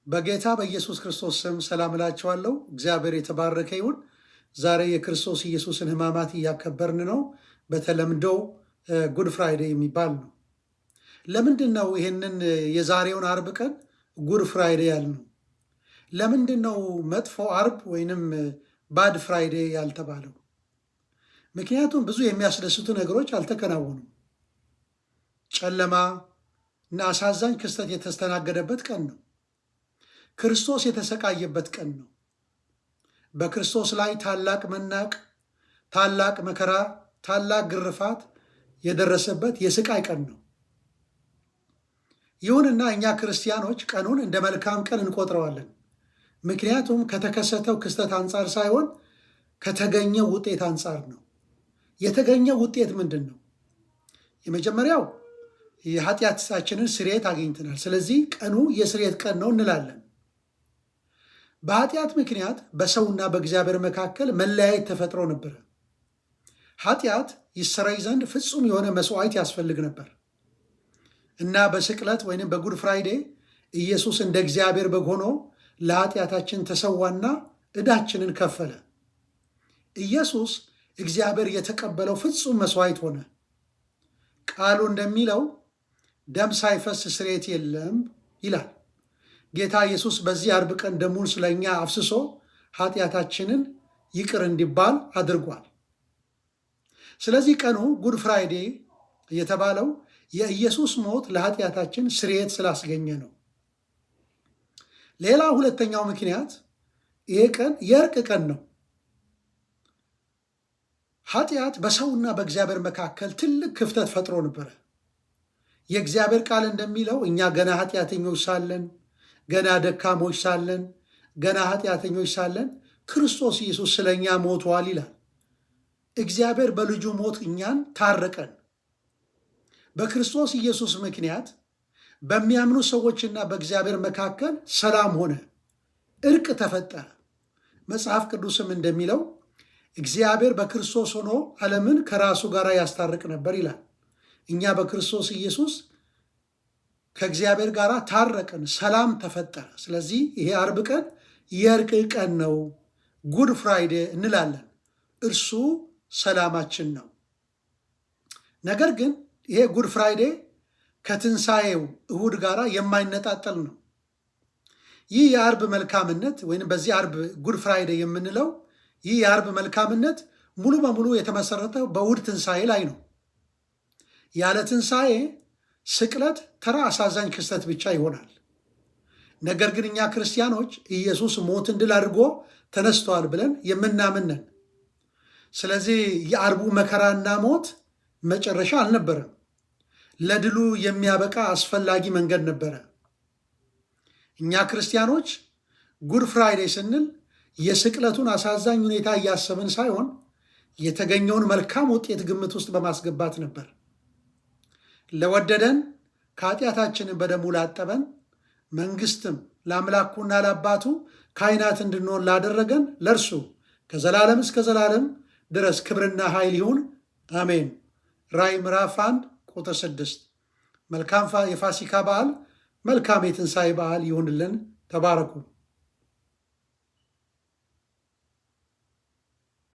በጌታ በኢየሱስ ክርስቶስ ስም ሰላም እላችኋለሁ። እግዚአብሔር የተባረከ ይሁን። ዛሬ የክርስቶስ ኢየሱስን ሕማማት እያከበርን ነው። በተለምዶው ጉድ ፍራይዴ የሚባል ነው። ለምንድን ነው ይህንን የዛሬውን አርብ ቀን ጉድ ፍራይዴ ያልነው? ለምንድን ነው መጥፎ አርብ ወይንም ባድ ፍራይዴ ያልተባለው? ምክንያቱም ብዙ የሚያስደስቱ ነገሮች አልተከናወኑም። ጨለማ እና አሳዛኝ ክስተት የተስተናገደበት ቀን ነው። ክርስቶስ የተሰቃየበት ቀን ነው። በክርስቶስ ላይ ታላቅ መናቅ፣ ታላቅ መከራ፣ ታላቅ ግርፋት የደረሰበት የስቃይ ቀን ነው። ይሁንና እኛ ክርስቲያኖች ቀኑን እንደ መልካም ቀን እንቆጥረዋለን። ምክንያቱም ከተከሰተው ክስተት አንጻር ሳይሆን ከተገኘው ውጤት አንጻር ነው። የተገኘው ውጤት ምንድን ነው? የመጀመሪያው የኃጢአታችንን ስርየት አግኝተናል። ስለዚህ ቀኑ የስርየት ቀን ነው እንላለን። በኃጢአት ምክንያት በሰውና በእግዚአብሔር መካከል መለያየት ተፈጥሮ ነበረ። ኃጢአት ይሰረይ ዘንድ ፍጹም የሆነ መስዋዕት ያስፈልግ ነበር እና በስቅለት ወይም በጉድ ፍራይዴ ኢየሱስ እንደ እግዚአብሔር በግ ሆኖ ለኃጢአታችን ተሰዋና ዕዳችንን ከፈለ። ኢየሱስ እግዚአብሔር የተቀበለው ፍጹም መስዋዕት ሆነ። ቃሉ እንደሚለው ደም ሳይፈስ ስርየት የለም ይላል። ጌታ ኢየሱስ በዚህ አርብ ቀን ደሙን ስለኛ አፍስሶ ኃጢአታችንን ይቅር እንዲባል አድርጓል። ስለዚህ ቀኑ ጉድ ፍራይዴ የተባለው የኢየሱስ ሞት ለኃጢአታችን ስርየት ስላስገኘ ነው። ሌላ ሁለተኛው ምክንያት ይሄ ቀን የእርቅ ቀን ነው። ኃጢአት በሰውና በእግዚአብሔር መካከል ትልቅ ክፍተት ፈጥሮ ነበረ። የእግዚአብሔር ቃል እንደሚለው እኛ ገና ኃጢአተኞች ሳለን፣ ገና ደካሞች ሳለን፣ ገና ኃጢአተኞች ሳለን ክርስቶስ ኢየሱስ ስለኛ ሞቷል ይላል። እግዚአብሔር በልጁ ሞት እኛን ታረቀን። በክርስቶስ ኢየሱስ ምክንያት በሚያምኑ ሰዎችና በእግዚአብሔር መካከል ሰላም ሆነ፣ እርቅ ተፈጠረ። መጽሐፍ ቅዱስም እንደሚለው እግዚአብሔር በክርስቶስ ሆኖ ዓለምን ከራሱ ጋር ያስታርቅ ነበር ይላል። እኛ በክርስቶስ ኢየሱስ ከእግዚአብሔር ጋር ታረቅን፣ ሰላም ተፈጠረ። ስለዚህ ይሄ አርብ ቀን የእርቅ ቀን ነው፣ ጉድ ፍራይዴ እንላለን። እርሱ ሰላማችን ነው። ነገር ግን ይሄ ጉድ ፍራይዴ ከትንሣኤው እሁድ ጋር የማይነጣጠል ነው። ይህ የአርብ መልካምነት ወይም በዚህ አርብ ጉድ ፍራይዴ የምንለው ይህ የአርብ መልካምነት ሙሉ በሙሉ የተመሰረተው በእሁድ ትንሣኤ ላይ ነው። ያለ ትንሣኤ ስቅለት ተራ አሳዛኝ ክስተት ብቻ ይሆናል። ነገር ግን እኛ ክርስቲያኖች ኢየሱስ ሞትን ድል አድርጎ ተነስተዋል ብለን የምናምነን። ስለዚህ የአርቡ መከራና ሞት መጨረሻ አልነበረም። ለድሉ የሚያበቃ አስፈላጊ መንገድ ነበረ። እኛ ክርስቲያኖች ጉድ ፍራይዴ ስንል የስቅለቱን አሳዛኝ ሁኔታ እያሰብን ሳይሆን የተገኘውን መልካም ውጤት ግምት ውስጥ በማስገባት ነበር። ለወደደን ከኃጢአታችንን በደሙ ላጠበን መንግስትም ለአምላኩና ለአባቱ ካህናት እንድንሆን ላደረገን ለእርሱ ከዘላለም እስከ ዘላለም ድረስ ክብርና ኃይል ይሁን፣ አሜን። ራዕይ ምዕራፍ 1 ቁጥር 6። መልካም የፋሲካ በዓል፣ መልካም የትንሣኤ በዓል ይሁንልን። ተባረኩ።